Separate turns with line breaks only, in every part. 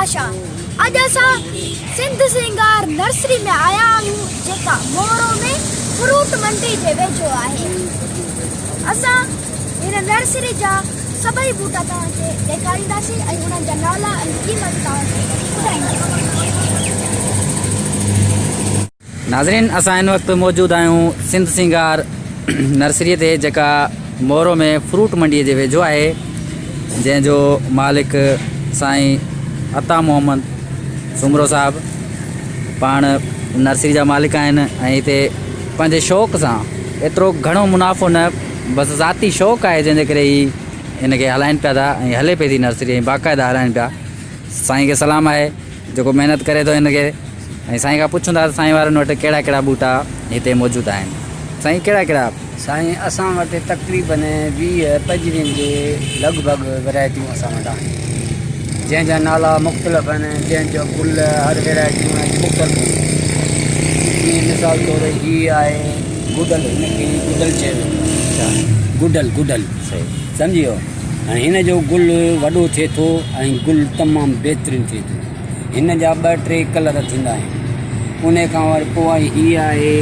आशा। अज असा सिंध सिंगार नर्सरी में आया आहियूं जेका मोरो में फ्रूट मंडी जे वेझो आहे। असा इन नर्सरी जा सभई बूटा तव्हांखे ॾेखारींदासीं ऐं उन्हनि जा नाला ऐं क़ीमत तव्हांखे ॿुधाईंदासीं।
नाज़रीन, असां इन वक़्तु मौजूद आहियूं सिंध सिंगार नर्सरीअ ते जेका मोरो में फ्रूट मंडीअ जे वेझो आहे, जंहिंजो मालिक साईं अता मोहम्मद सुमरो साहब पाण नर्सरी जा मालिक आहिनि ऐं हिते पंहिंजे शौक़ सां एतिरो घणो मुनाफ़ो न, बसि ज़ाती शौक़ु आहे जंहिंजे करे ही हिनखे हलाइनि पिया था ऐं हले पई थी नर्सरी ऐं बाक़ाइदा हलाइनि पिया। साईं खे सलाम आहे जेको महिनत करे थो हिनखे। ऐं साईं खां पुछूं था साईं वारनि वटि कहिड़ा कहिड़ा बूटा हिते मौजूदु आहिनि। साईं कहिड़ा कहिड़ा?
साईं असां वटि तक़रीबन 20-25 जे लॻभॻि वैरायटियूं असां वटि आहिनि, जंहिंजा नाला मुख़्तलिफ़ आहिनि, जंहिंजो गुल हर वैरायटियूं आहिनि मुख़्तलिफ़। जीअं मिसाल तौरु हीअ आहे गुडल, हिनखे गुडल चइबो, गुडल
सही
सम्झी वियो। ऐं हिन जो गुल वॾो थिए थो ऐं गुल तमामु बहितरीनु थिए थो। हिन जा 2-3 कलर थींदा आहिनि। उन खां वरी पोइ हीअ आहे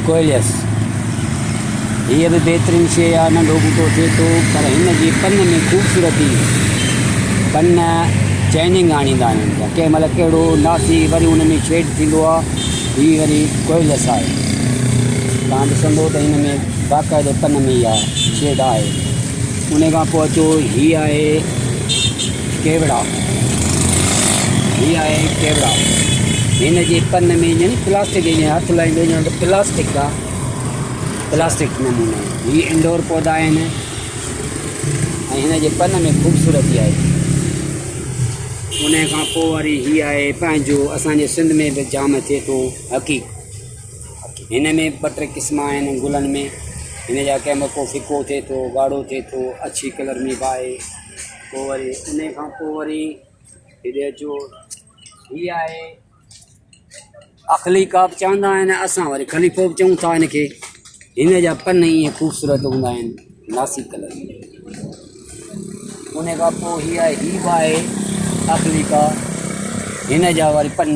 कोयलियस, हीअ बि बहितरीनु शइ आहे, नंढो बूटो थिए थो पर हिन जी पन में ख़ूबसूरती, पन चैनिंग आणींदा आहिनि। कंहिं महिल कहिड़ो नासी वरी उन में शेड थींदो आहे। हीअ वरी कोयलियस आहे, तव्हां ॾिसंदो त हिन में बाक़ाइदे पन में इहा शेड आहे। उन खां पोइ अचो हीअ आहे केवड़ा, हीअ आहे केवड़ा। हिन जे पन में यानी प्लास्टिक, हथु लाईंदो ॼण प्लास्टिक आहे, प्लास्टिक नमूने। हीअ इंडोर पौधा आहिनि ऐं हिन जे पन में ख़ूबसूरती आहे। उन खां पोइ वरी हीअ आहे पंहिंजो, असांजे सिंध में बि जाम थिए थो हक़ीक़। हिन में 2-3 क़िस्म आहिनि गुलनि में। हिन जा कंहिं महिल को फिको थिए थो, ॻाढ़ो थिए थो, अछी कलर में बि आहे। पोइ वरी उन खां पोइ वरी हिते अचो, हीअ आहे अखलीका बि चवंदा आहिनि, असां वरी खलीफ़ो बि चऊं था हिनखे। हिन जा पन ईअं ख़ूबसूरत हूंदा आहिनि, नासी कलर में। उन खां पोइ हीअ आहे अखलीका, हिन जा वरी पन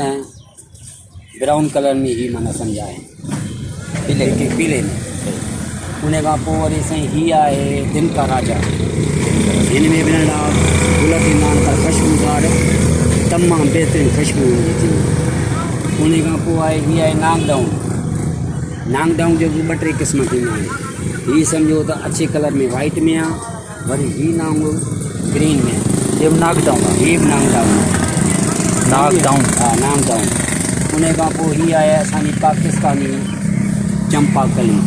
ब्राउन कलर में ही माना सम्झा आहिनि, पीले में। उन खां पोइ वरी साईं हीअ आहे दिनका राजा। हिन में बि नंढा गुल थींदा आहिनि पर ख़ुशबूदार, तमामु बहितरीनु ख़ुशबू हूंदी थी। उन खां पोइ आहे हीअ आहे नांगडाउन जो बि 2-3 क़िस्म थींदा आहिनि। हीअ सम्झो त अछे कलर में वाइट में आहे, वरी हीअ नांग ग्रीन में।
ये नागडाउन आहे,
हीअ बि नांगडाउन हा, नांगडाउन। उन खां पोइ हीअ आहे असांजी पाकिस्तानी चंपाकली,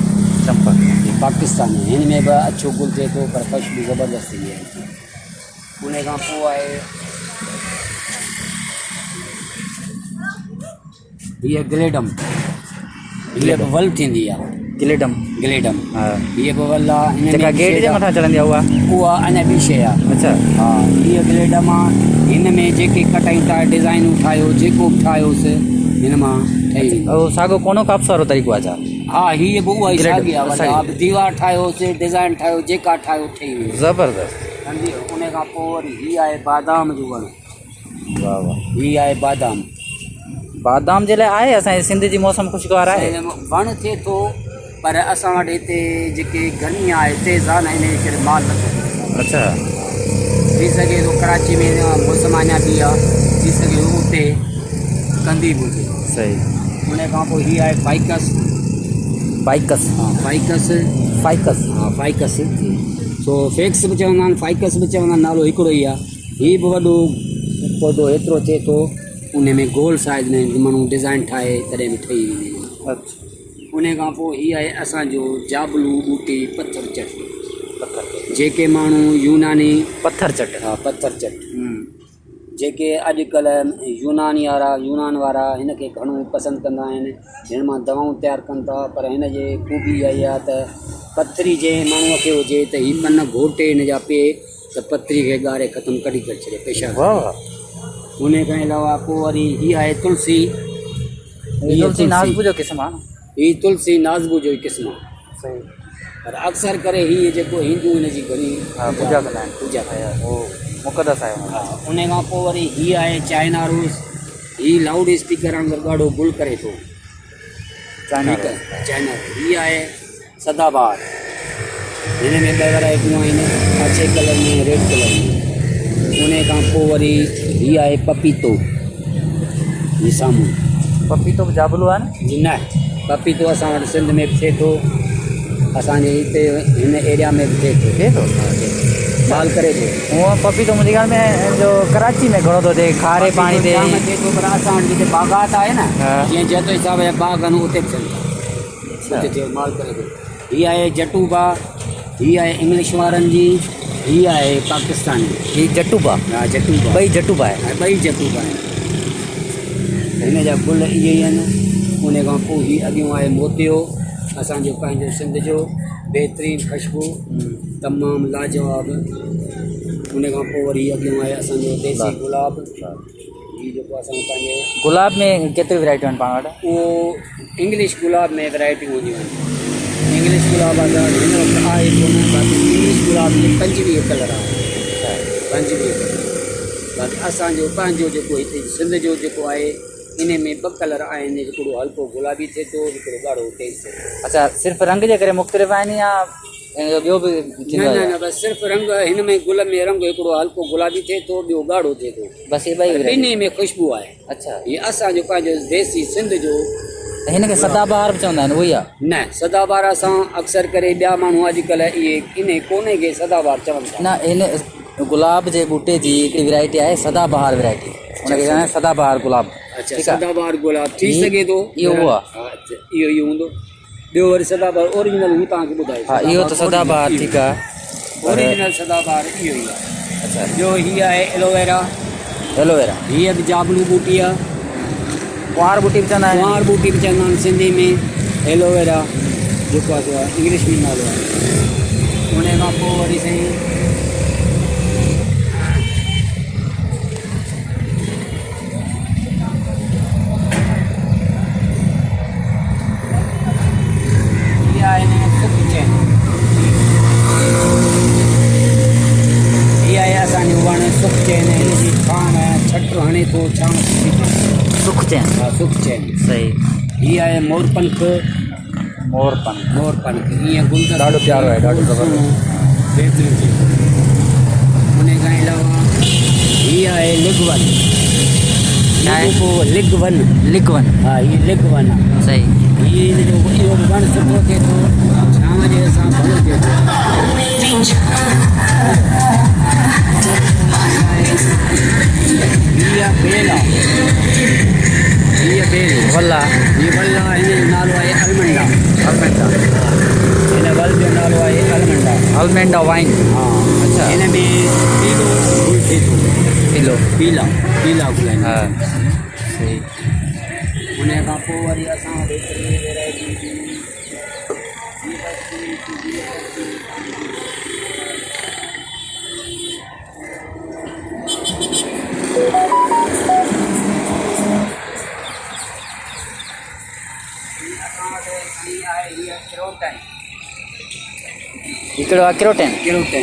पाकिस्तानी। हिन में बि अछो गुल थिए थो पर ख़ुशबू ज़बरदस्त थी आहे। उन खां पोइ आहे हीअ ग्लेडम, हीअ बि वल थींदी आहे,
ग्लेडम
हा। हीअ बि वल आहे,
जेका गेट जे मथां चढ़ंदी आहे
उहा अञा ॿी शइ आहे।
अच्छा,
हा, हीअ ग्लेडम आहे। हिन में जेके कटायूं था, डिज़ाइनूं ठाहियो, जेको बि ठाहियोसि हिन मां ठही वेंदो।
साॻियो कोनो काप्स वारो तरीक़ो आहे छा?
हा, हीअ बि उहा ई साॻी आहे। दीवार ठाहियोसीं, डिज़ाइन ठाहियो, जेका ठाहियो ठही वेंदो,
ज़बरदस्त।
सम्झी। उन खां पोइ वरी हीअ आहे बादाम जो वणु।
वाह वाह,
हीअ आहे बादाम।
बादाम जे लाइ आहे असांजे सिंध जी मौसम ख़ुशगवार आहे।
वणु थिए थो पर असां वटि हिते जेके गर्मी आहे तेज़ आहे न, हिन करे माल नथो थिए।
अच्छा,
थी सघे थो कराची में मौसम अञा बि आहे, थी सघे उते कंदी बि हुजे।
सही।
उन खां पोइ हीअ आहे फाइकस। हा, फाइकस सो फेक्स बि चवंदा आहिनि, फाइकस बि चवंदा आहिनि, नालो हिकिड़ो ई आहे। हीअ बि वॾो पौधो एतिरो थिए थो, उन में गोल साइज़ में माण्हू डिज़ाइन ठाहे तॾहिं बि ठही वेंदी आहे।
अच्छा।
उन खां पोइ हीअ आहे असांजो जाबलू बूटी पत्थर चट, जेके माण्हू यूनानी
पत्थर चट,
हा पत्थर चट, जेके अॼुकल्ह यूनान वारा हिन खे घणो पसंदि कंदा आहिनि। हिन मां दवाऊं तयारु कनि था, पर हिन जे ख़ूबी इहा ई आहे त पथरी जंहिं माण्हूअ खे हुजे त हीअ पन घोटे हिन जा पे त पथरी खे ॻारे ख़तमु कढी करे छॾे पेशाब। उन खां अलावा पोइ वरी हीअ आहे तुलसी।
नाज़बू जो क़िस्म आहे,
हीअ तुलसी नाज़बू जो ई क़िस्म आहे।
सही।
पर अक्सर करे हीअ जेको हिंदू हिन जी घणी
पूजा कंदा आहिनि।
पूजा
मुक़दस आहे
हा उन खां पोइ वरी हीअ आहे चाइना रोज़, हीअ लाउड स्पीकर वांगुरु ॻाढ़ो गुल करे थो।
चाइना
ठीकु आहे, चाइना हीअ आहे सदाबहार, हिन में 2 वैराइटियूं आहिनि, अछे कलर में, रेड कलर में। उन खां पोइ वरी हीअ आहे पपीतो, हीअ साम्हूं
पपीतो बि जाबलू आहे न?
न पपीतो असां वटि सिंध में बि थिए थो, असांजे हिते हिन एरिया में बि थिए थो, माल करे थो।
हूअं पपीतो मुंहिंजे ख़्याल में जो कराची में घणो थो थिए, खारे पाणी ते
जाम थिए थो, पर असां वटि जिते बागात आहे न,
हा।
जीअं जतो साहिब जा बाग आहिनि उते बि थियनि था, उते थियो माल करे थो। हीअ आहे जटूबा, हीअ आहे इंग्लिश वारनि जी, हीअ आहे पाकिस्तानी।
ही जटूबा?
हा जटूबा,
ॿई जटूबा आहे?
ॿई जटूबा आहिनि। हिन जा गुल इहे ई आहिनि। उन खां पोइ हीअ अॻियूं आहे मोतियो, असांजो पंहिंजो सिंध जो बहितरीनु ख़ुशबू, तमामु लाजवाब। उन खां पोइ वरी अॻियूं आहे असांजो देसी गुलाब, हीअ जेको असांजो पंहिंजो
गुलाब में केतिरियूं वैराइटियूं आहिनि पाण वटि?
उहो इंग्लिश गुलाब में वैराइटियूं हूंदियूं आहिनि। इंग्लिश गुलाब आहे हिन वक़्तु आहे कोन, बाक़ी इंग्लिश गुलाब में 25 कलर आहे, 25 कलर। बाक़ी असांजो पंहिंजो जेको हिते सिंध जो जेको आहे इन में 2 कलर आहिनि, हिकिड़ो हल्को गुलाबी थिए थो, हिकिड़ो ॻाढ़ो तेज़ थिए थो।
अच्छा, सिर्फ़ु रंग जे करे मुख़्तलिफ़ आहिनि या ॿियो बि थींदो आहे?
न बसि सिर्फ़ु रंग, हिन में गुल में रंग हिकिड़ो हल्को गुलाबी थिए थो, ॿियो ॻाढ़ो थिए थो,
बसि इहे ॿई?
ॿिन्ही में ख़ुशबू आहे।
अच्छा,
हीअ असांजो पंहिंजो देसी सिंध जो।
हिन खे सदाबहार बि चवंदा आहिनि, उहो ई आहे?
न सदाबहार असां अक्सर करे ॿिया माण्हू अॼुकल्ह इहे इन कोने खे सदाबहार चवनि था।
न, हिन गुलाब जे ॿूटे जी हिकिड़ी वैराइटी आहे सदाबहार वैराइटी, हुनखे चवंदा आहिनि सदाबहार गुलाब।
अच्छा,
ठीकु आहे,
सदाबहार गुलाब थी सघे थो,
इहो उहो आहे।
हा इहो ई हूंदो। ॿियो वरी सदाबहार ओरिजिनल हू तव्हांखे ॿुधायो।
हा, इहो त सदाबहार ठीकु आहे,
ओरिजिनल सदाबहार इहो ई आहे।
अच्छा,
ॿियो हीअ आहे एलोवेरा,
एलोवेरा
हीअ बि जाबलू बूटी आहे,
कुंवार बूटी बि चवंदा आहिनि।
कुंवार बूटी बि चवंदा आहिनि सिंधी में, एलोवेरा जेको आहे सो आहे इंग्लिश में नालो आहे। उन खां पोइ वरी साईं सुख चैन, हिनजी छान आहे, छट हणे थो, छान
सुख चैन।
हा सुख चैन
सही।
हीअ आहे मोरपंख, मोरपंख ईअं गुलदस्तो
ॾाढो प्यारो आहे, ॾाढो ज़बरदस्त,
बहितरीनु थी। उन खां अलावा हीअ आहे लिगवन, लिगवन,
लिगवन,
हा हीअ लिगवन आहे।
सही।
हीअ इहो बि वणु सुठो थिए थो, छांव जे हिसाब सां थिए थो। हीअ बेल आहे, हीअ बेल
वल्ला,
हीअ वल्ला, हिन जो नालो आहे अलमंडा।
अलमेंडा,
हिन वल जो नालो आहे अलमंडा,
अलमेंडा वाइन।
हा।
अच्छा,
हिन में पीलो गुल थिए थो, पीला गुल आहिनि।
हा, सही।
उन खां पोइ वरी असां वटि हिकिड़ी वैराइटी
हिकिड़ो आहे क्रोटन।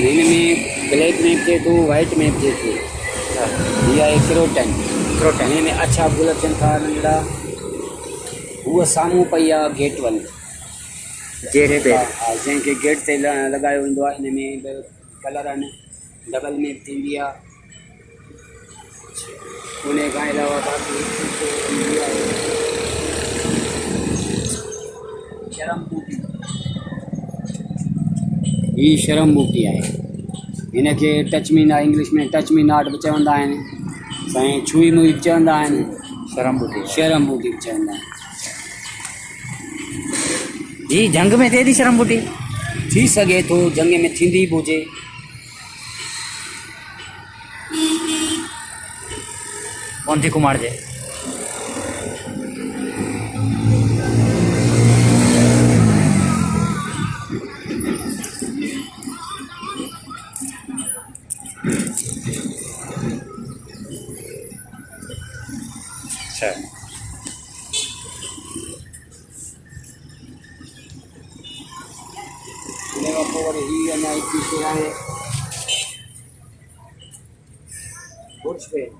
हिन में ब्लैक में बि थिए थो, वाइट में बि थिए थो। हीअ आहे क्रोटन। हिन में अच्छा गुल थियनि था नंढड़ा। उहा साम्हूं पई आहे गेट वन,
गेट ते।
हा, जंहिंखे गेट ते लॻायो वेंदो आहे। हिन में कलर आहिनि, डबल में बि थींदी आहे। उन खां अलावा बाक़ी शरम बूटी, हीअ शरम बूटी आहे। हिनखे टच मी ना, इंग्लिश में टच मी नॉट बि चवंदा आहिनि, साईं छुई मुई बि चवंदा आहिनि, शरम बूटी बि चवंदा आहिनि।
जी जंग में थिए थी शरम बूटी?
थी सघे थो, जंग में थींदी बि हुजे।
मोंती कुमार जे अच्छा।
बुर्श बेल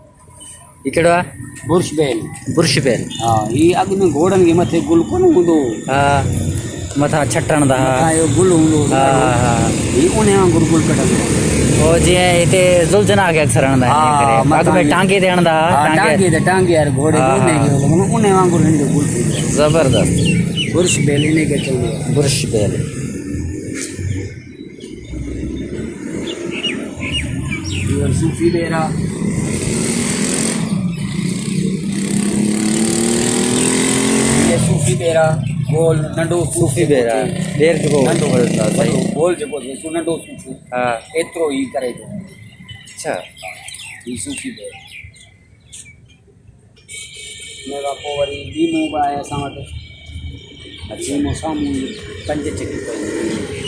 ही कहिड़ो आहे
बुर्श बेल
बुर्श बेल
हा ही अॻु में घोड़नि खे मथे गुल कोन हूंदो
हा मथां छटण दा
मथां इहो गुल हूंदो
हा हा
ही उन वांगुरु गुल कढंदो आहे।
पोइ जीअं हिते ज़ुल्झना खे अक्सर हणंदा आहिनि
हा,
इन करे। अॻु में टांगे ते हणंदा
हा टांगे ते टांगे यार घोड़े
हा,
घोड़े खे लॻंदो उन वांगुरु हिन जो गुल थींदो आहे।
ज़बरदस्त
बुर्श बेल इन खे चवंदो आहे।
बुर्श बेल
इहो सूफ़ी बेर आहे। इहे सूफ़ी बेर आहे गोल नंढो
सूफ़ी बेर आहे ॾेर जेको
नंढो
सही
गोल जेको थिए सो नंढो सूफ़ी
हा
एतिरो ई करे थो
अच्छा
ही सूफ़ी बेर हिन खां पोइ वरी लीमो बि आहे असां वटि लीमो साम्हूं पंज चकी पई